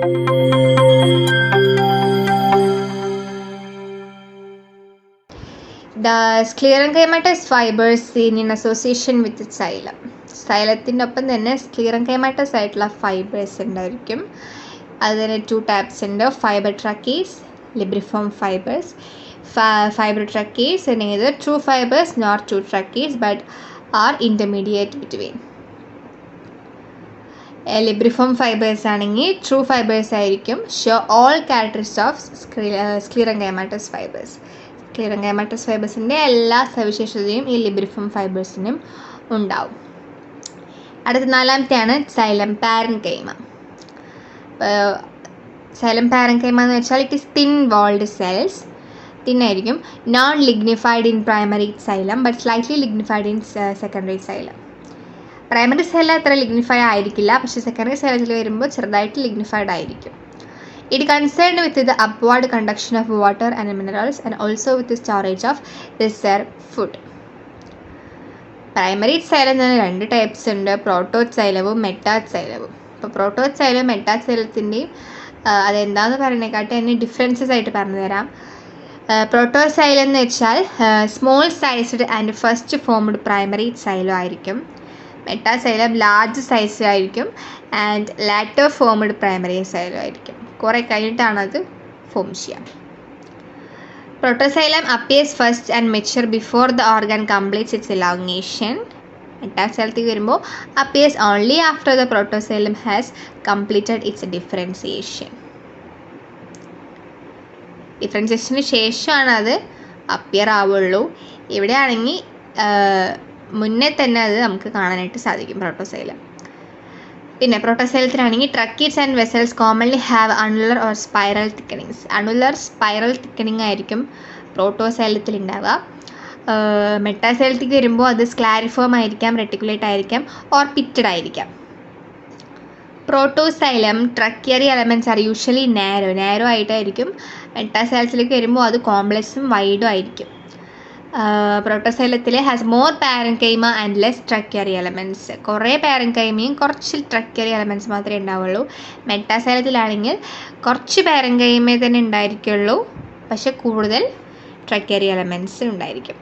The sclerenchymatous fibers seen in association with xylem. Xylത്തിന്റെ ഒപ്പം തന്നെ sclerenchymatous ആയിട്ടുള്ള ഫൈബേഴ്സ് ഉണ്ടായിരിക്കും. അതിന് 2 ടൈപ്സ് ഉണ്ട്. Fibre tracheids, libriform fibres. Fiber tracheids are neither true fibers nor true tracheids but are intermediate between. Libriform fibers ആണെങ്കിൽ true fibers ആയിരിക്കും. Show all characteristics of sclerenchymatous fibers. Sclerenchymatous ഫൈബേഴ്സിൻ്റെ എല്ലാ സവിശേഷതയും ഈ ലിബ്രിഫോം ഫൈബേഴ്സിനും ഉണ്ടാവും. അടുത്ത 4ാമത്തെയാണ് xylem parenchyma. xylem parenchyma എന്ന് വെച്ചാൽ it is thin walled cells. തിന്നായിരിക്കും. Non lignified in primary xylem but slightly lignified in secondary xylem. Primary cell അത്ര lignified ആയിരിക്കില്ല, പക്ഷേ സെക്കൻഡറി സെല്ലിൽ വരുമ്പോൾ ചെറുതായിട്ട് ലിഗ്നിഫൈഡ് ആയിരിക്കും. It concerned with the upward conduction of water and minerals and also with the storage of reserve food. Primary xylem തന്നെ 2 types ഉണ്ട്, പ്രോട്ടോസൈലവും മെറ്റാസൈലവും. അപ്പോൾ പ്രോട്ടോസൈലവും മെറ്റാസൈലത്തിൻ്റെയും അതെന്താണെന്ന് പറയുന്നതിനെക്കാട്ടി തന്നെ ഡിഫറൻസസ് ആയിട്ട് പറഞ്ഞു തരാം. പ്രോട്ടോസൈലം എന്ന് വെച്ചാൽ small sized and first formed primary xylem ആയിരിക്കും. മെറ്റാസൈലം ലാർജ് സൈസ് ആയിരിക്കും and later formed primary xylem ആയിരിക്കും. കുറേ കഴിഞ്ഞിട്ടാണ് അത് ഫോം ചെയ്യുക. Protoxylem appears first and mature before the organ completes its elongation. മെറ്റാസൈലത്തിൽ വരുമ്പോൾ appears only after the protoxylem has completed its differentiation. ഡിഫറൻസിയേഷന് ശേഷമാണ് അത് അപ്പിയർ ആവുള്ളൂ. ഇവിടെയാണെങ്കിൽ മുന്നേ തന്നെ അത് നമുക്ക് കാണാനായിട്ട് സാധിക്കും പ്രോട്ടോസൈലം. പിന്നെ പ്രോട്ടോസൈലത്തിലാണെങ്കിൽ tracheids and vessels commonly have annular or spiral thickenings. Annular spiral thickening ആയിരിക്കും പ്രോട്ടോസൈലത്തിൽ ഉണ്ടാവുക. മെറ്റാസൈലത്തിലേക്ക് വരുമ്പോൾ അത് സ്ക്ലാരിഫോം ആയിരിക്കാം, റെട്ടിക്കുലേറ്റ് ആയിരിക്കാം, ഓർ പിറ്റഡ് ആയിരിക്കാം. Protoxylem tracheary elements are usually narrow ആയിട്ടായിരിക്കും. മെറ്റാസൈലത്തിലേക്ക് വരുമ്പോൾ അത് കോംപ്ലക്സും വൈഡും ആയിരിക്കും. പ്രോട്ടോസൈലത്തിൽ has more parenchyma and less tracheary elements. കുറേ പാരൻകൈമയും കുറച്ച് ട്രക്കിയറി എലമെൻറ്റ്സ് മാത്രമേ ഉണ്ടാവുള്ളൂ. മെറ്റാസൈലത്തിലാണെങ്കിൽ കുറച്ച് പാരൻകൈമേ തന്നെ ഉണ്ടായിരിക്കുള്ളൂ, പക്ഷെ കൂടുതൽ ട്രക്കിയറി എലമെൻറ്റ്സ് ഉണ്ടായിരിക്കും.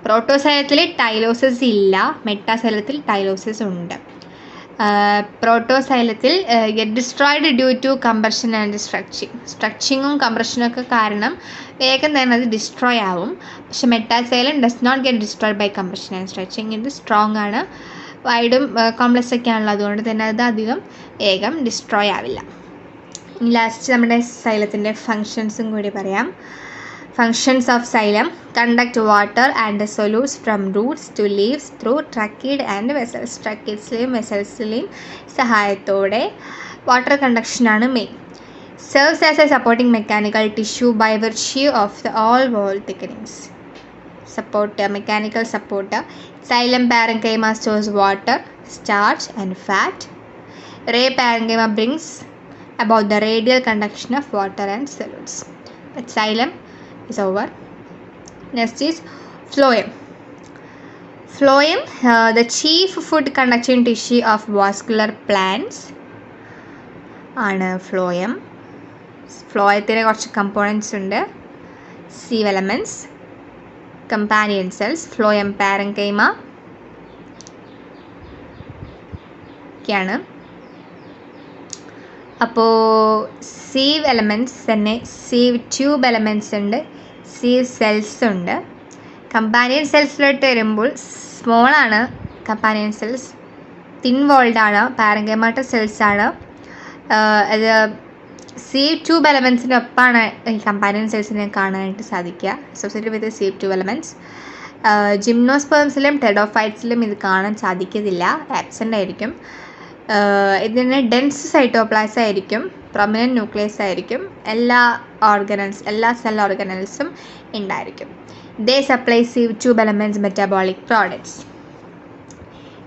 പ്രോട്ടോസൈലത്തിൽ ടൈലോസിസ് ഇല്ല, മെറ്റാസൈലത്തിൽ ടൈലോസിസ് ഉണ്ട്. പ്രോട്ടോസൈലത്തിൽ get destroyed due to compression and സ്ട്രക്ചിങ്ങും കംപ്രഷനൊക്കെ കാരണം വേഗം തന്നെ അത് ഡിസ്ട്രോയ് ആവും. പക്ഷെ metaxylem does not get destroyed by compression and stretching. ഇത് സ്ട്രോങ് ആണ്, വൈഡും കോംപ്ലക്സ് ഒക്കെ ആണല്ലോ, അതുകൊണ്ട് തന്നെ അത് അധികം വേഗം ഡിസ്ട്രോയ് ആവില്ല. ഇനി ലാസ്റ്റ് നമ്മുടെ സൈലത്തിൻ്റെ ഫങ്ഷൻസും കൂടി പറയാം. Functions of xylem: conduct water and solutes from roots to leaves through tracheids and vessels. ട്രക്കീഡ്സിലെയും വെസൽസിലെയും സഹായത്തോടെ വാട്ടർ കണ്ടക്ഷൻ ആണ് main. Serves as a supporting mechanical tissue by virtue of the all wall thickenings. Mechanical support. Xylem parenchyma stores water, starch and fat. Ray parenchyma brings about the radial conduction of water and solutes. But xylem is over. Next is phloem. Phloem, the chief food conducting tissue of vascular plants ആണ് phloem. phloemത്തിന് കുറച്ച് components ഉണ്ട്. Sieve elements, companion cells, phloem parenchyma ഒക്കെയാണ്. അപ്പോൾ sieve elements തന്നെ sieve tube elements ഉണ്ട്, sieve cells ഉണ്ട്. Companion സെൽസിലോട്ട് വരുമ്പോൾ സ്മോളാണ് companion cells, thin വോൾഡാണ്, പാരൻകൈമാറ്റസ് സെൽസാണ്. അത് സീവ് ട്യൂബ് എലമെൻറ്റ്സിൻ്റെ ഒപ്പമാണ് ഈ കമ്പാനിയൻ സെൽസിനെ കാണാനായിട്ട് സാധിക്കുക, associated with sieve tube elements. ജിംനോസ്പേംസിലും ടെഡോഫൈറ്റ്സിലും ഇത് കാണാൻ സാധിക്കത്തില്ല, ആബ്സെൻ്റ് ആയിരിക്കും. ഇതിന് ഡെൻസ് സൈറ്റോപ്ലാസം ആയിരിക്കും, പ്രൊമിനൻറ്റ് ന്യൂക്ലിയസ് ആയിരിക്കും, എല്ലാ സെൽ ഓർഗനൽസും ഉണ്ടായിരിക്കും. They supply sieve tube elements metabolic products.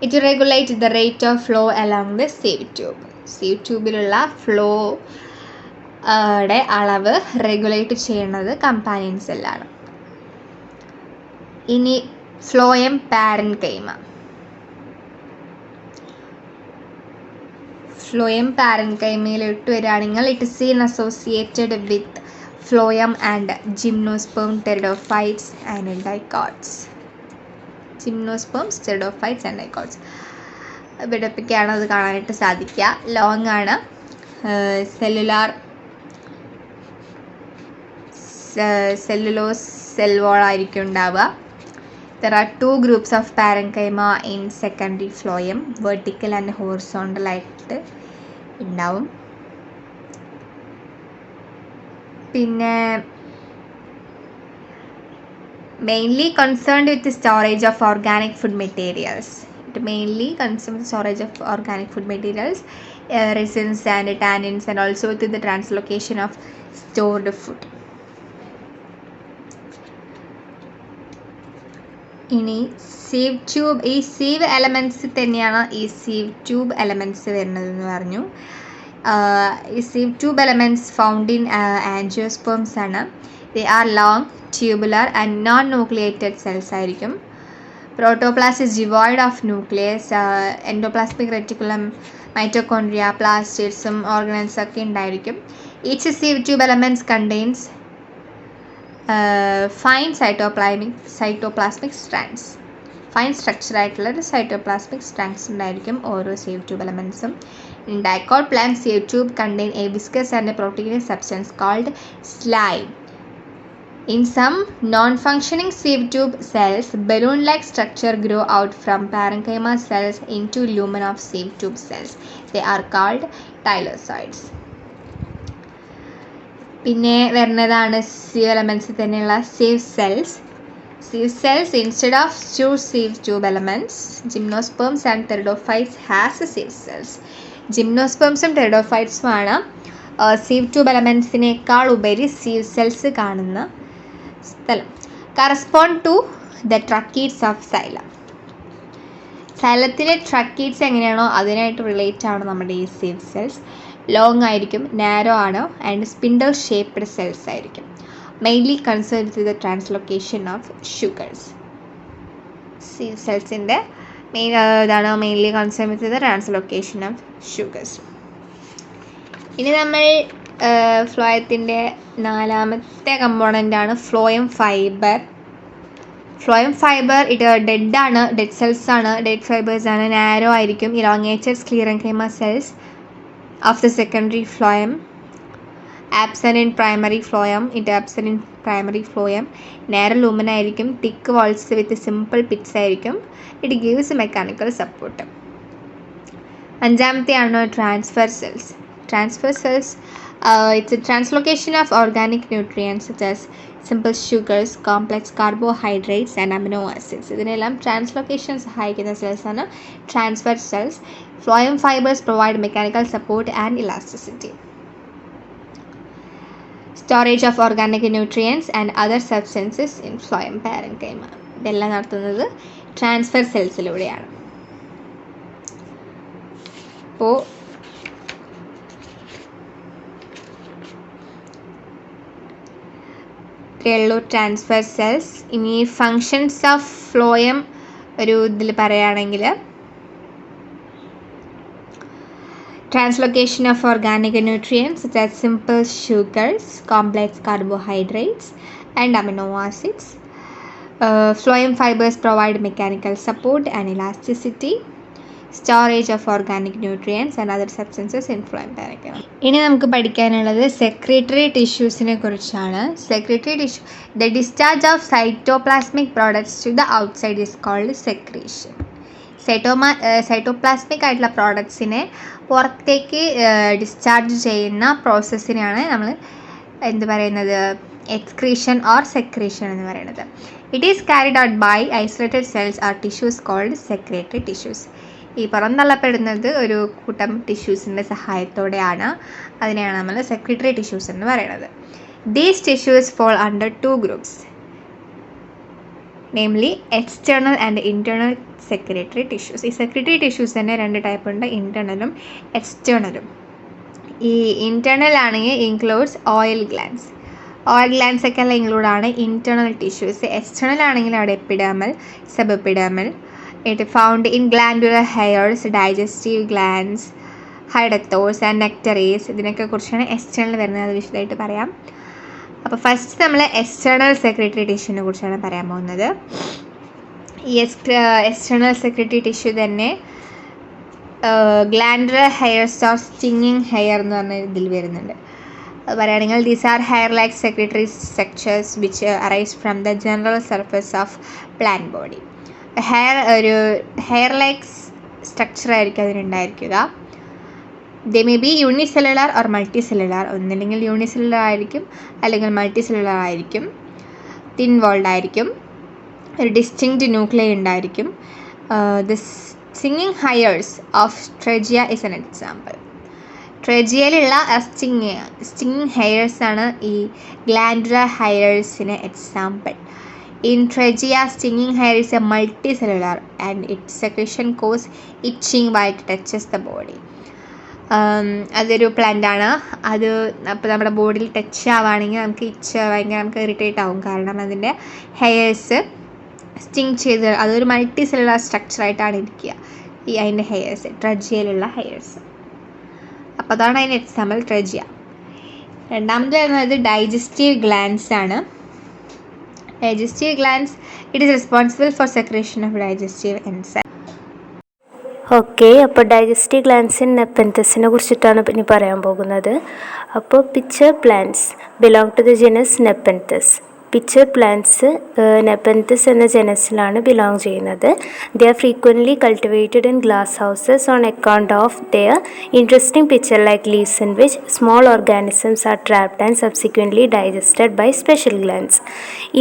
It regulate the rate of flow along the sieve tube. Sieve ട്യൂബിലുള്ള ഫ്ലോയുടെ അളവ് റെഗുലേറ്റ് ചെയ്യുന്നത് കമ്പാനിയൻ സെല്ലാണ്. ഇനി phloem parenchyma. ഫ്ലോയം പാരൻകൈമയിലോട്ട് വരികയാണെങ്കിൽ it is seen associated with phloem and gymnosperm pteridophytes and dicots. Gymnosperms, pteridophytes and dicots ഇവിടെയൊക്കെയാണ് അത് കാണാനായിട്ട് സാധിക്കുക. ലോങ് ആണ്. സെല്ലുലോസ് സെൽ വാൾ ആയിരിക്കും ഉണ്ടാവുക. There are 2 groups of parenchyma in secondary phloem, vertical and horizontal ആയിട്ട് ഉണ്ടാവും. പിന്നെ mainly concerned with the storage of organic food materials. It mainly concerns the storage of organic food materials, resins and tannins, and also with the translocation of stored food. ഇനി sieve tube, ഈ sieve elements തന്നെയാണ് ഈ sieve tube elements വരുന്നതെന്ന് പറഞ്ഞു. ഈ sieve tube elements found in angiosperms ആണ്. They are long, tubular and non nucleated cells ആയിരിക്കും. Protoplast is devoid of nucleus. Endoplasmic reticulum, mitochondria, പ്ലാസ്റ്റിഡ്സും ഓർഗനൽസ് ഒക്കെ ഉണ്ടായിരിക്കും. Each sieve tube elements contains fine cytoplasmic strands. Fine structure ആയിട്ടുള്ള cytoplasmic strands ഉണ്ടായിരിക്കും ഓരോ sieve tube എലമെൻറ്റ്സും. In dicot plant, sieve tube contain A viscous and proteinaceous substance called slime. In some non-functioning sieve tube cells, balloon-like structure grow out from parenchyma cells into lumen of sieve tube cells. They are called tylosoids. പിന്നെ വരുന്നതാണ് sieve എലമെൻറ്റ്സിൽ തന്നെയുള്ള sieve cells. Sieve cells instead of 2 sieve tube elements, gymnosperms and pteridophytes has sieve cells. ജിംനോസ്പേംസും ടെറിഡോഫൈറ്റ്സുമാണ് sieve tube എലമെൻറ്റ്സിനേക്കാൾ ഉപരി sieve cells കാണുന്ന സ്ഥലം. Correspond to the tracheids of xylem. സൈലത്തിലെ ട്രക്കീഡ്സ് എങ്ങനെയാണോ അതിനായിട്ട് റിലേറ്റ് ആണ് നമ്മുടെ ഈ സീവ് സെൽസ്. ലോങ് ആയിരിക്കും, നാരോ ആണ്, ആൻഡ് സ്പിൻഡൽ ഷേപ്ഡ് സെൽസ് ആയിരിക്കും. Mainly concern with the translocation of sugars. Sieve സെൽസിൻ്റെ ഇതാണ് mainly concern with the translocation of sugars. ഇനി നമ്മൾ ഫ്ലോയത്തിൻ്റെ 4ാമത്തെ കമ്പോണൻ്റാണ് ഫ്ലോയം ഫൈബർ. ഫ്ലോയം ഫൈബർ ഇത് ഡെഡ് സെൽസ് ആണ്, ഡെഡ് ഫൈബേഴ്സ് ആണ്, നാരോ ആയിരിക്കും. Elongated sclerenchyma cells of the secondary phloem, absent in primary phloem. It absent in primary phloem. Narrow lumen ആയിരിക്കും, thick walls with simple pits ആയിരിക്കും. It gives mechanical support. 5ാമത്തെയാണ് transfer cells. Transfer cells it's a translocation of organic nutrients such as simple sugars, complex carbohydrates and amino acids. ഇതിനെല്ലാം translocation സഹായിക്കുന്ന cells ആണ് transfer cells. Phloem fibers provide mechanical support and elasticity. Storage of organic nutrients and other substances in phloem parenchyma. ഇതെല്ലാം നടത്തുന്നത് transfer സെൽസിലൂടെയാണ്. അപ്പോൾ transfer cells. ഇനി functions of phloem ഒരു ഇതിൽ പറയുകയാണെങ്കിൽ translocation of organic nutrients such as simple sugars, complex carbohydrates and amino acids. Phloem fibers provide mechanical support and elasticity. Storage of organic nutrients and other substances in phloem parenchyma. ഇനി നമുക്ക് പഠിക്കാനുള്ളത് secretory ടിഷ്യൂസിനെ കുറിച്ചാണ്. Secretory tissue, the discharge of cytoplasmic products to the outside is called secretion. Cytoplasmic ആയിട്ടുള്ള പ്രോഡക്ട്സിനെ പുറത്തേക്ക് discharge ചെയ്യുന്ന പ്രോസസ്സിനെയാണ് നമ്മൾ എന്ത് പറയുന്നത്, എക്സ്ക്രീഷൻ ഓർ സെക്രീഷൻ എന്ന് പറയുന്നത്. It is carried out by isolated cells or tissues called secretory tissues. ഈ പുറന്തള്ളപ്പെടുന്നത് ഒരു കൂട്ടം ടിഷ്യൂസിൻ്റെ സഹായത്തോടെയാണ്. അതിനെയാണ് നമ്മൾ സെക്രേറ്ററി ടിഷ്യൂസ് എന്ന് പറയുന്നത്. These tissues fall under 2 groups, namely external and internal secretory tissues. ഈ സെക്രട്ടറി ടിഷ്യൂസ് തന്നെ 2 ടൈപ്പ് ഉണ്ട്, ഇൻറ്റേർണലും എക്സ്റ്റേർണലും. ഈ ഇൻറ്റേർണൽ ആണെങ്കിൽ includes oil glands. Oil glands ഒക്കെ എല്ലാം ഇൻക്ലൂഡാണ് ഇൻറ്റേർണൽ ടിഷ്യൂസ്. എക്സ്റ്റേർണൽ ആണെങ്കിൽ അവിടെ epidermal, sub epidermal. It found in glandular hairs, digestive glands, hydathodes and nectaries, ഇതിനൊക്കെ കുറിച്ചാണ് എക്സ്റ്റേണൽ വരുന്നത്. അത് വിശദമായിട്ട് പറയാം. അപ്പോൾ ഫസ്റ്റ് നമ്മൾ എക്സ്റ്റേണൽ സെക്രട്ടറി ടിഷ്യൂവിനെ കുറിച്ചാണ് പറയാൻ പോകുന്നത്. ഈ എക്സ്റ്റേണൽ സെക്രട്ടറി ടിഷ്യൂ തന്നെ glandular hairs or stinging hair എന്ന് പറഞ്ഞ ഇതിൽ വരുന്നുണ്ട്. അത് പറയുകയാണെങ്കിൽ these are hair like secretary structures which arise from the general surface of plant body. Hair like structure ആയിരിക്കും അതിനുണ്ടായിരിക്കുക. They may be unicellular or multi cellular. ഒന്നില്ലെങ്കിൽ യൂണിസെല്ലുലാർ ആയിരിക്കും, അല്ലെങ്കിൽ മൾട്ടി സെല്ലുലാർ ആയിരിക്കും. തിൻ വോൾഡ് ആയിരിക്കും. ഒരു ഡിസ്റ്റിങ്ക്റ്റ് ന്യൂക്ലിയർ ഉണ്ടായിരിക്കും. The stinging hairs of Tragia is an example. ട്രെജിയയിലുള്ള സ്റ്റിങ്ങിങ് ഹെയർസ് ആണ് ഈ ഗ്ലാൻഡുലർ ഹെയർസിന് example. In Trachea, stinging hair is a multicellular and its secretion causes itching while it touches the body. അതൊരു plant ആണ്. അത് അപ്പോൾ നമ്മുടെ ബോഡിയിൽ ടച്ച് ആവുകയാണെങ്കിൽ നമുക്ക് ഭയങ്കര നമുക്ക് ഇറിറ്റേറ്റ് ആവും. കാരണം അതിൻ്റെ ഹെയർസ് സ്റ്റിങ് ചെയ്ത് അതൊരു മൾട്ടി സെല്ലുലാർ സ്ട്രക്ചറായിട്ടാണ് ഇരിക്കുക. അതിൻ്റെ ഹെയർസ് ട്രജിയയിലുള്ള ഹെയർസ്. അപ്പോൾ അതാണ് അതിൻ്റെ എക്സാമ്പിൾ ട്രജിയ. രണ്ടാമത് വരുന്നത് ഡൈജസ്റ്റീവ് ഗ്ലാൻഡ്സ് ആണ്. Digestive glands, it is responsible for secretion of digestive enzymes. Okay, അപ്പോൾ ഡൈജസ്റ്റീവ് ഗ്ലാൻഡ്സ് ഇൻ നെപ്പന്തസിനെ കുറിച്ചിട്ടാണ് ഇനി പറയാൻ പോകുന്നത്. അപ്പോൾ pitcher plants belong to the genus Nepenthes. Pitcher plants Nepenthes എന്ന ജനസിലാണ് ബിലോങ് ചെയ്യുന്നത്. They are frequently cultivated in glass houses on account of their interesting pitcher like leaves in which small organisms are trapped and subsequently digested by special glands.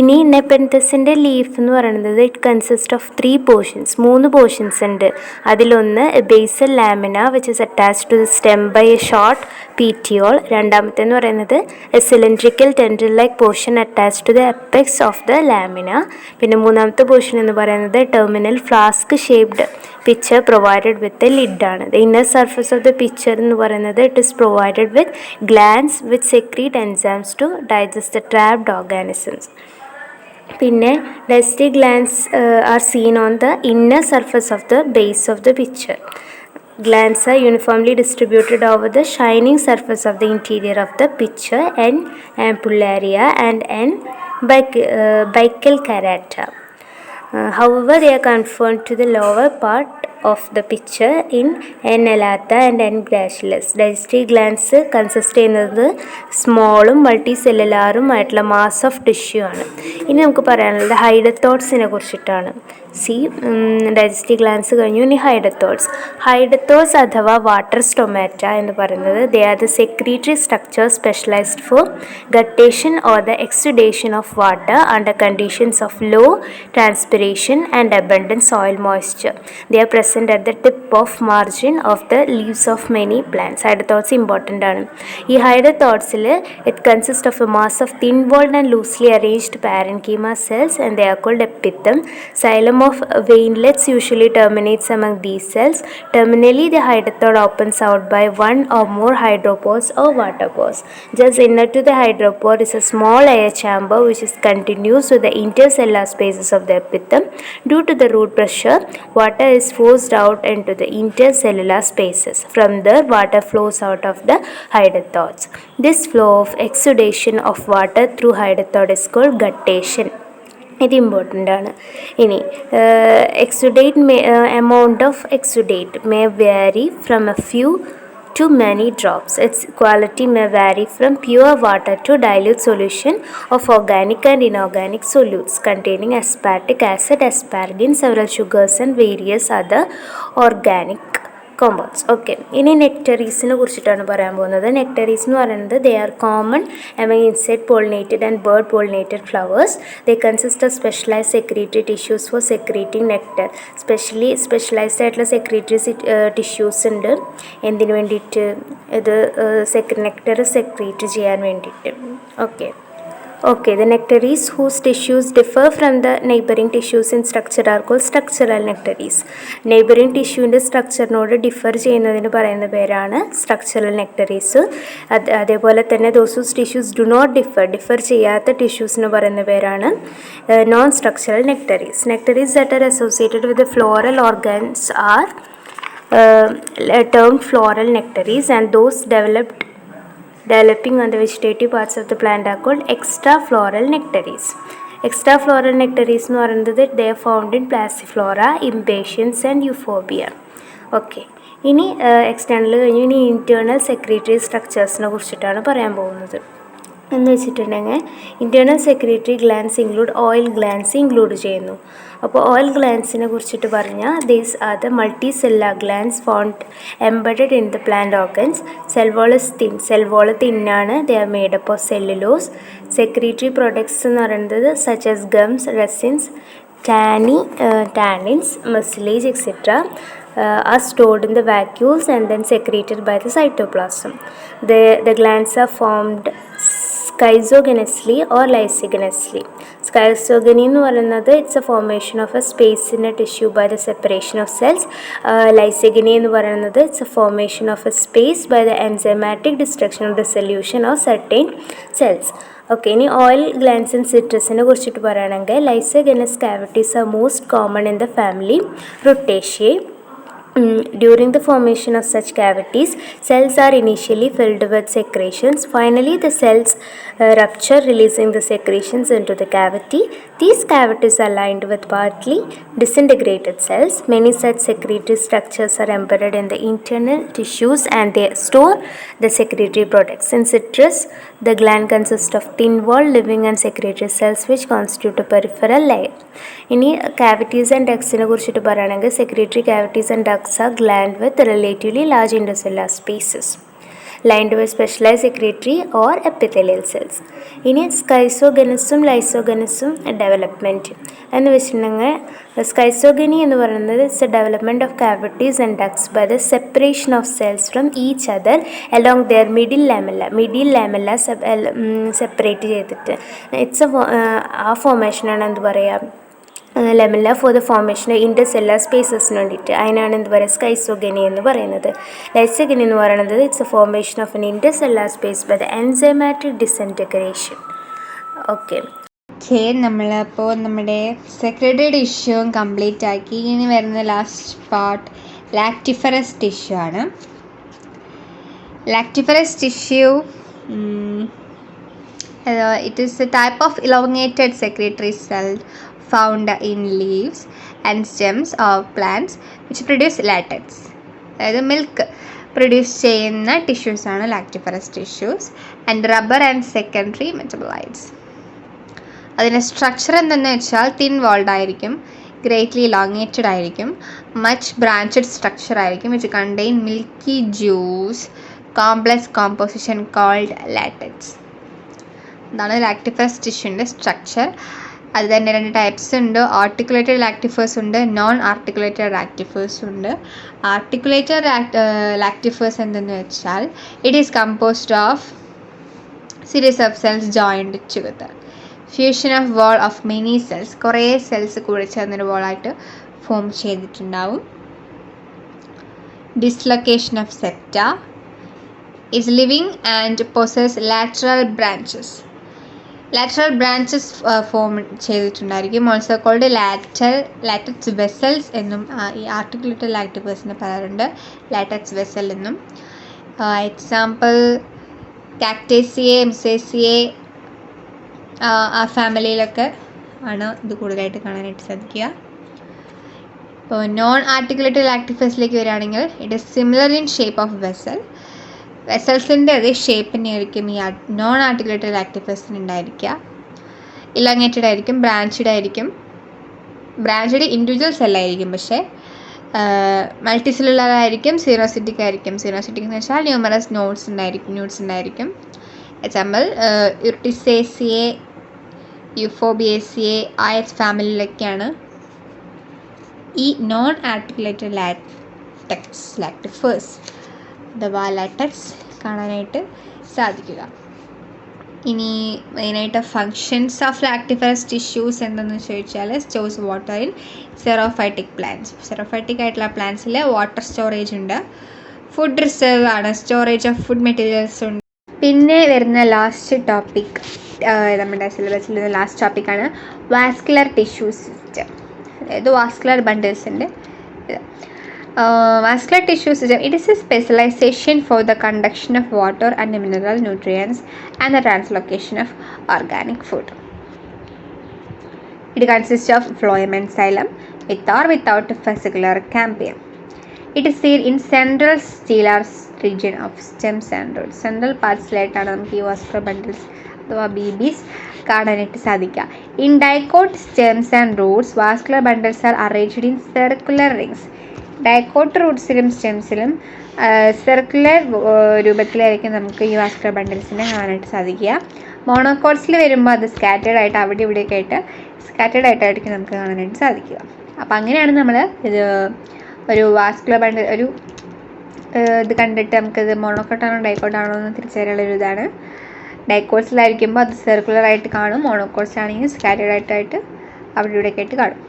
ഇനി നെപ്പന്തസിൻ്റെ leaf എന്ന് പറയുന്നത് it consist of 3 portions. 3 portions ഉണ്ട്. അതിലൊന്ന് basal lamina which is attached to the stem by a short petiole. രണ്ടാമത്തെന്ന് പറയുന്നത് a cylindrical tendril like portion attached to the apex of the lamina. പിന്നെ മൂന്നാമത്തെ പോർഷൻ എന്ന് പറയുന്നത് terminal flask shaped pitcher provided with a lid ആണ്. The inner surface of the pitcher എന്ന് പറയുന്നത് it is provided with glands with secrete enzymes to digest the trapped organisms. പിന്നെ digestive glands are seen on the inner surface of the base of the picture. Glands are uniformly distributed over the shining surface of the interior of the pitcher and ampullaria and buccal carata. However, they are confined to the lower part of the pitcher in N. elata and N. gracilis. Digestive glands consist ചെയ്യുന്നത് സ്മോളും multi സെല്ലുലാറും ആയിട്ടുള്ള mass of tissue ആണ്. ഇനി നമുക്ക് പറയാനുള്ളത് ഹൈഡത്തോട്സിനെ കുറിച്ചിട്ടാണ്. Digestive glands കഴിഞ്ഞു. ഇനി ഹൈഡത്തോട്സ് അഥവാ വാട്ടർ സ്റ്റൊമാറ്റ എന്ന് പറയുന്നത് they are the secretory structure specialised for guttation or the exudation of water under conditions of low transpiration and abundant soil moisture. They are present at the tip of margin of the leaves of many plants. Hydathodes important ആണ്. ഈ ഹൈഡത്തോട്സിൽ it consist of a mass of thin walled and loosely arranged parenchyma cells and they are called epithelium. Xylem of veinlets usually terminates among these cells. Terminally, the hydatoid opens out by one or more hydropores or water pores. Just inner to the hydropore is a small air chamber which is continuous with the intercellular spaces of the epithelium. Due to the root pressure, water is forced out into the intercellular spaces. From there, water flows out of the hydatoids. This flow of exudation of water through hydatoid is called guttation. ഇത് important ആണ്. ഇനി amount of exudate may vary from a few to many drops. Its quality may vary from pure water to dilute solution of organic and inorganic solutes containing aspartic acid, asparagine, several sugars and various other organic compounds. Okay, ഇനി നെക്ടറീസിനെ കുറിച്ചിട്ടാണ് പറയാൻ പോകുന്നത്. Nectaries എന്ന് പറയുന്നത് they are common among insect pollinated and bird pollinated flowers. They consist of specialised secretory tissues for secreting nectar. Specialised ആയിട്ടുള്ള secretory tissues ഉണ്ട്. എന്തിനു വേണ്ടിയിട്ട്? ഇത് നെക്ടർ സെക്രീറ്റ് ചെയ്യാൻ വേണ്ടിയിട്ട്. Okay, the nectaries whose tissues differ from the neighboring tissues in structure are called structural nectaries. Neighboring ടിഷ്യൂവിൻ്റെ സ്ട്രക്ചറിനോട് differ ചെയ്യുന്നതിന് പറയുന്ന പേരാണ് സ്ട്രക്ചറൽ നെക്ടറീസ്. അതേപോലെ തന്നെ those whose tissues do not differ ചെയ്യാത്ത ടിഷ്യൂസിന് പറയുന്ന പേരാണ് non structural nectaries. Nectaries that are associated with floral organs are termed floral nectaries, and those developing on the vegetative parts of the plant are called extrafloral nectaries. Extrafloral nectaries എന്ന് പറയുന്നത് they are found in Passiflora, Impatiens and Euphorbia. Okay, ഇനി external കഴിഞ്ഞ് ഇനി internal secretory സ്ട്രക്ചേഴ്സിനെ കുറിച്ചിട്ടാണ് പറയാൻ പോകുന്നത്. എന്ന് വെച്ചിട്ടുണ്ടെങ്കിൽ internal secretory glands include oil glands include ചെയ്യുന്നു. അപ്പോൾ ഓയിൽ ഗ്ലാൻസിനെ കുറിച്ചിട്ട് പറഞ്ഞാൽ these are the multi cellular glands found embedded in the plant organs. Cell wall തിന്നാണ്. They are made up of cellulose. Secretory products എന്ന് പറയുന്നത് such as gums, resins, tannins, mucilage, etc. Are stored in the vacuoles and then secreted by the cytoplasm. The glands are formed schizogenously or lysogenously. Schizogeny എന്ന് പറയുന്നത് it's a formation of a space in a tissue by the separation of cells. Lysogeny എന്ന് പറയുന്നത് it's a formation of a space by the enzymatic destruction of dissolution of certain cells. Okay, ഇനി oil glands and സിട്രസിനെ കുറിച്ചിട്ട് പറയുകയാണെങ്കിൽ ലൈസോഗനസ് cavities are most common in the family Rutaceae. During the formation of such cavities, cells are initially filled with secretions. Finally, the cells rupture, releasing the secretions into the cavity. These cavities are lined with partly disintegrated cells. Many such secretory structures are embedded in the internal tissues and they store the secretory products. In citrus, the gland consists of thin-walled living and secretory cells which constitute a peripheral layer. ഇനി cavities and ductsനെ കുറിച്ചിട്ട് പറയുകയാണെങ്കിൽ secretory cavities and ducts are gland with relatively large intercellular spaces lined with specialized secretory or epithelial cells. ഇനി സ്കൈസോഗനസും ലൈസോഗനസും development എന്ന് വെച്ചിട്ടുണ്ടെങ്കിൽ സ്കൈസോഗനി എന്ന് പറയുന്നത് it's A development of cavities and ducts by the separation of cells from each other along their middle lamella separate ചെയ്തിട്ട് it's ആ ഫോർമേഷനാണ് എന്ത് പറയുക ലെമല്ല for the formation ഇൻ്റർസെല്ലാർ സ്പേസസിന് വേണ്ടിയിട്ട്. അതിനാണ് എന്ത് പറയുക സ്കൈസോഗനി എന്ന് പറയുന്നത്. ലൈസോഗനി എന്ന് പറയുന്നത് it's a formation of an intercellular space by the enzymatic disintegration. Okay, നമ്മളിപ്പോൾ നമ്മുടെ സെക്രട്ടറി ടിഷ്യൂവും കംപ്ലീറ്റ് ആക്കി. ഇനി വരുന്ന ലാസ്റ്റ് പാർട്ട് ലാക്റ്റിഫറസ് ടിഷ്യൂ ആണ്. ലാക്റ്റിഫറസ് tissue it is a type of elongated secretory cell found in leaves and stems of plants which produce latex. അതായത് milk produce ചെയ്യുന്ന ടിഷ്യൂസാണ് lactiferous tissues. And rubber and secondary metabolites. അതിൻ്റെ structure എന്തെന്ന് വെച്ചാൽ thin walled ആയിരിക്കും, greatly elongated ആയിരിക്കും, much branched structure ആയിരിക്കും which contain milky juice complex composition called latex. ഇതാണ് ലാക്റ്റിഫറസ് ടിഷ്യൂൻ്റെ സ്ട്രക്ചർ. അത് തന്നെ രണ്ട് ടൈപ്സ് ഉണ്ട്. ആർട്ടിക്കുലേറ്റഡ് ലാക്റ്റിഫേഴ്സ് ഉണ്ട്, നോൺ ആർട്ടിക്കുലേറ്റഡ് ലാക്റ്റിഫേഴ്സ് ഉണ്ട്. ആർട്ടിക്കുലേറ്റഡ് ലാക്റ്റിഫേഴ്സ് എന്തെന്ന് വെച്ചാൽ it is composed of series of cells joined together. Fusion of wall of many cells, കുറേ സെൽസ് കൂടി ചേർന്നൊരു വാളായിട്ട് ഫോം ചെയ്തിട്ടുണ്ടാവും. Dislocation of septa, is living and possess lateral branches. Lateral branches form ചെയ്തിട്ടുണ്ടായിരിക്കും. Also called latex vessels എന്നും ഈ articulated ലാക്റ്റിഫേഴ്സിനെ പറയാറുണ്ട് ലാറ്റക്സ് വെസൽ എന്നും. എക്സാമ്പിൾ കാക്ടേസിയെ, മിസേസിയെ ആ ഫാമിലിയിലൊക്കെ ആണ് ഇത് കൂടുതലായിട്ട് കാണാനായിട്ട് സാധിക്കുക. ഇപ്പോൾ നോൺ ആർട്ടിക്കുലേറ്റഡ് ലാക്റ്റിഫേഴ്സിലേക്ക് വരികയാണെങ്കിൽ it is similar in shape of vessel. വെസൽസിൻ്റെ അതേ ഷേപ്പിനെ ആയിരിക്കും ഈ നോൺ ആർട്ടിക്കുലേറ്റഡ് ലാക്റ്റിഫേഴ്സിന് ഉണ്ടായിരിക്കുക. ഇലങ്ങേറ്റഡ് ആയിരിക്കും, ബ്രാഞ്ചഡ് ആയിരിക്കും. ബ്രാഞ്ചഡ് ഇൻഡിവിജ്വൽ സെല്ലായിരിക്കും, പക്ഷേ മൾട്ടി സെല്ലുലാർ ആയിരിക്കും, സീറോസിറ്റിക് ആയിരിക്കും. സീറോസിറ്റിക് എന്ന് വെച്ചാൽ ന്യൂമറസ് നോട്ട്സ് ഉണ്ടായിരിക്കും. എക്സാമ്പിൾ യുർട്ടിസേസിയെ, യുഫോബിയേസിയെ ആ ഫാമിലിയിലൊക്കെയാണ് ഈ നോൺ ആർട്ടിക്കുലേറ്റഡ് ലാക്റ്റിഫേഴ്സ് അഥവാ ലാറ്റക്സ് കാണാനായിട്ട് സാധിക്കുക. ഇനി മെയിനായിട്ട് ഫങ്ഷൻസ് ഓഫ് ലാക്റ്റിഫറസ് ടിഷ്യൂസ് എന്തെന്ന് ചോദിച്ചാൽ സ്റ്റോർസ് വാട്ടർ ഇൻ സെറോഫൈറ്റിക് പ്ലാന്റ്സ്. സെറോഫൈറ്റിക് ആയിട്ടുള്ള പ്ലാന്റ്സിൽ വാട്ടർ സ്റ്റോറേജ് ഉണ്ട്. ഫുഡ് റിസർവ് ആണ്, സ്റ്റോറേജ് ഓഫ് ഫുഡ് മെറ്റീരിയൽസ് ഉണ്ട്. പിന്നെ വരുന്ന ലാസ്റ്റ് ടോപ്പിക് നമ്മുടെ സിലബസിൽ വരുന്ന ലാസ്റ്റ് ടോപ്പിക്കാണ് വാസ്കുലർ ടിഷ്യൂ സിസ്റ്റം, അതായത് vascular ബണ്ടിൽസിൻ്റെ. Vascular tissue system, it is a specialization for the conduction of water and mineral nutrients and the translocation of organic food. It consists of phloem and xylem with or without fascicular cambium. It is seen in central stellar region of stems and roots. Central പാർട്സിലായിട്ടാണ് നമുക്ക് ഈ vascular bundles അഥവാ BBs കാണാനായിട്ട് സാധിക്കുക. In dicot stems and roots vascular bundles are arranged in circular rings. Dicot റൂട്ട്സിലും സ്റ്റെംസിലും circular രൂപത്തിലായിരിക്കും നമുക്ക് ഈ വാസ്കുലർ ബണ്ടിൽസിനെ കാണാനായിട്ട് സാധിക്കുക. മോണോക്കോട്സിൽ വരുമ്പോൾ അത് സ്കാറ്റേഡ് ആയിട്ട് അവിടെ ഇവിടെയൊക്കെ ആയിട്ട് സ്കാറ്റേഡ് ആയിട്ടായിരിക്കും നമുക്ക് കാണാനായിട്ട് സാധിക്കുക. അപ്പോൾ അങ്ങനെയാണ് നമ്മൾ ഇത് ഒരു വാസ്കുലർ ബണ്ടിൽ ഒരു ഇത് കണ്ടിട്ട് നമുക്കിത് മോണോക്കോട്ടാണോ ഡൈക്കോട്ടാണോ എന്ന് തിരിച്ചറിയാനുള്ളൊരു ഇതാണ്. ഡൈക്കോട്സിലായിരിക്കുമ്പോൾ അത് സർക്കുലർ ആയിട്ട് കാണും, മോണോക്കോട്സിലാണെങ്കിൽ സ്കാറ്റേഡ് ആയിട്ട് അവിടെ ഇവിടെയൊക്കെ ആയിട്ട് കാണും.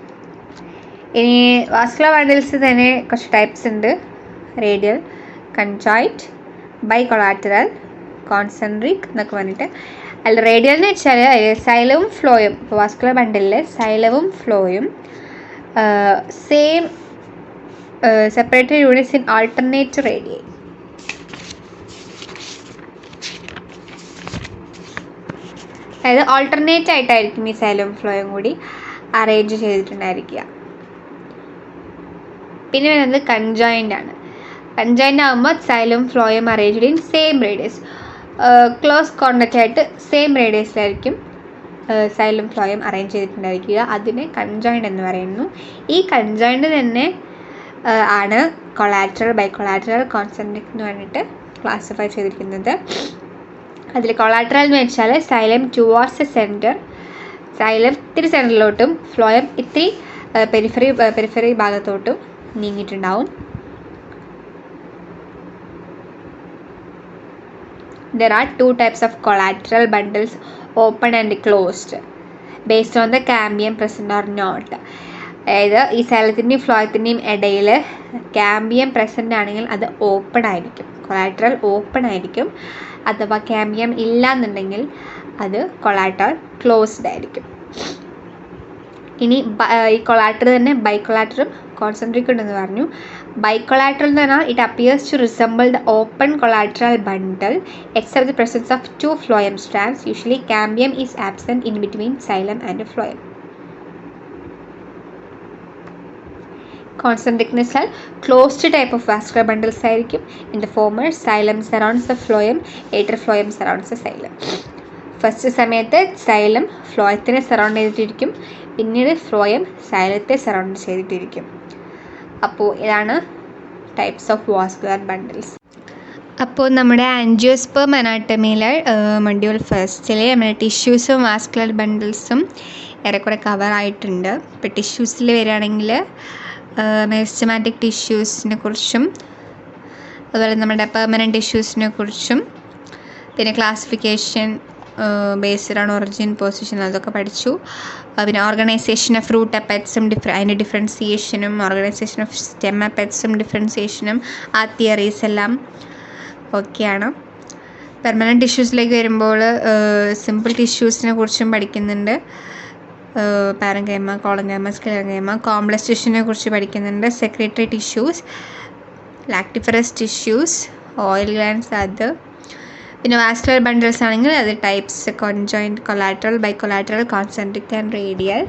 ഇനി വാസ്കുലർ ബണ്ടിൽസ് തന്നെ കുറച്ച് ടൈപ്സ് ഉണ്ട്. റേഡിയൽ, കൺജോയിൻറ്റ്, ബൈകൊളാറ്ററൽ, കോൺസെൻട്രിക് എന്നൊക്കെ പറഞ്ഞിട്ട്. അല്ല റേഡിയൽ എന്ന് വെച്ചാൽ സൈലവും ഫ്ലോയും, ഇപ്പോൾ വാസ്കുലർ ബണ്ടിലിൽ സൈലവും ഫ്ലോയും same separated units in alternate radial. അതായത് ആൾട്ടർനേറ്റ് ആയിട്ടായിരിക്കും ഈ സൈലവും ഫ്ലോയും കൂടി അറേഞ്ച് ചെയ്തിട്ടുണ്ടായിരിക്കുക. പിന്നെ വരുന്നത് കൺജോയിൻ്റ് ആണ്. കൺജോയിൻ്റ് ആകുമ്പോൾ സൈലവും ഫ്ലോയും arranged in same radius, close contact ആയിട്ട് സെയിം റേഡിയസിലായിരിക്കും സൈലവും ഫ്ലോയും അറേഞ്ച് ചെയ്തിട്ടുണ്ടായിരിക്കുക. അതിനെ കൺജോയിൻ്റ് എന്ന് പറയുന്നു. ഈ കൺജോയിൻ്റ് തന്നെ ആണ് കൊളാറ്ററൽ, ബൈകൊളാറ്ററൽ, കോൺസെൻട്രിക് എന്ന് പറഞ്ഞിട്ട് ക്ലാസിഫൈ ചെയ്തിരിക്കുന്നത്. അതിൽ കൊളാറ്ററൽ എന്ന് വെച്ചാൽ xylem towards A centre, xylem ഇത്തിരി സെൻറ്ററിലോട്ടും ഫ്ലോയം ഇത്തിരി periphery ഭാഗത്തോട്ടും നീങ്ങിയിട്ടുണ്ടാവും. There are two types of collateral bundles, open and closed, based on the cambium present or not. അതായത് ഈ സൈലത്തിൻ്റെയും ഫ്ലോയത്തിൻ്റെയും ഇടയിൽ ക്യാമ്പിയം പ്രസൻ്റ് ആണെങ്കിൽ അത് ഓപ്പൺ ആയിരിക്കും, കൊളാറ്ററൽ ഓപ്പൺ ആയിരിക്കും. അഥവാ ക്യാമ്പിയം ഇല്ല എന്നുണ്ടെങ്കിൽ അത് കൊളാറ്ററൽ ക്ലോസ്ഡ് ആയിരിക്കും. ഇനി ഈ കൊളാറ്ററൽ തന്നെ ബൈകൊളാറ്ററും കോൺസെൻട്രിക് ഉണ്ടെന്ന് പറഞ്ഞു. ബൈകൊളാറ്ററൽ എന്ന് പറഞ്ഞാൽ it appears to resemble the open collateral bundle except the presence of two phloem strands. Usually cambium is absent in between xylem and phloem. Concentric എന്ന് വെച്ചാൽ closed type of vascular bundles ആയിരിക്കും. In the former xylem surrounds the phloem, later phloem surrounds the xylem. First സമയത്ത് xylem ഫ്ലോയത്തിനെ surround ചെയ്തിട്ടിരിക്കും, പിന്നീട് phloem സൈലത്തെ surround ചെയ്തിട്ടിരിക്കും. അപ്പോൾ ഇതാണ് types of vascular bundles. അപ്പോൾ നമ്മുടെ ആൻജിയോസ്പേം അനാട്ടമിയിലെ മൊഡ്യൂൾ ഫസ്റ്റിലെ നമ്മുടെ ടിഷ്യൂസും വാസ്കുലർ ബണ്ടിൽസും ഏറെക്കുറെ കവറായിട്ടുണ്ട്. ഇപ്പോൾ ടിഷ്യൂസിൽ വരികയാണെങ്കിൽ മെരിസ്റ്റമാറ്റിക് ടിഷ്യൂസിനെ കുറിച്ചും അതുപോലെ നമ്മുടെ പെർമനൻറ്റ് ടിഷ്യൂസിനെ കുറിച്ചും പിന്നെ classification based on origin, position അതൊക്കെ പഠിച്ചു. പിന്നെ ഓർഗനൈസേഷൻ ഓഫ് റൂട്ട് അപ്പറ്റ്സും അതിൻ്റെ ഡിഫറൻസിയേഷനും ഓർഗനൈസേഷൻ ഓഫ് സ്റ്റെം അപ്പറ്റ്സും ഡിഫറൻസിയേഷനും ആ തിയറീസ് എല്ലാം ഓക്കെയാണ്. പെർമനൻറ്റ് ടിഷ്യൂസിലേക്ക് വരുമ്പോൾ സിമ്പിൾ ടിഷ്യൂസിനെ കുറിച്ചും പഠിക്കുന്നുണ്ട്. പാരൻകൈമ, കോളൻകൈമ, സ്ക്ലെറൻകൈമ. കോംപ്ലക്സ് ടിഷ്യൂവിനെ കുറിച്ച് പഠിക്കുന്നുണ്ട്. Secretary tissues, lactiferous tissues, oil glands അത്. പിന്നെ വാസ്കുലർ ബണ്ടിൽസ് ആണെങ്കിൽ അത് types conjoint, collateral, bicollateral, concentric and radial.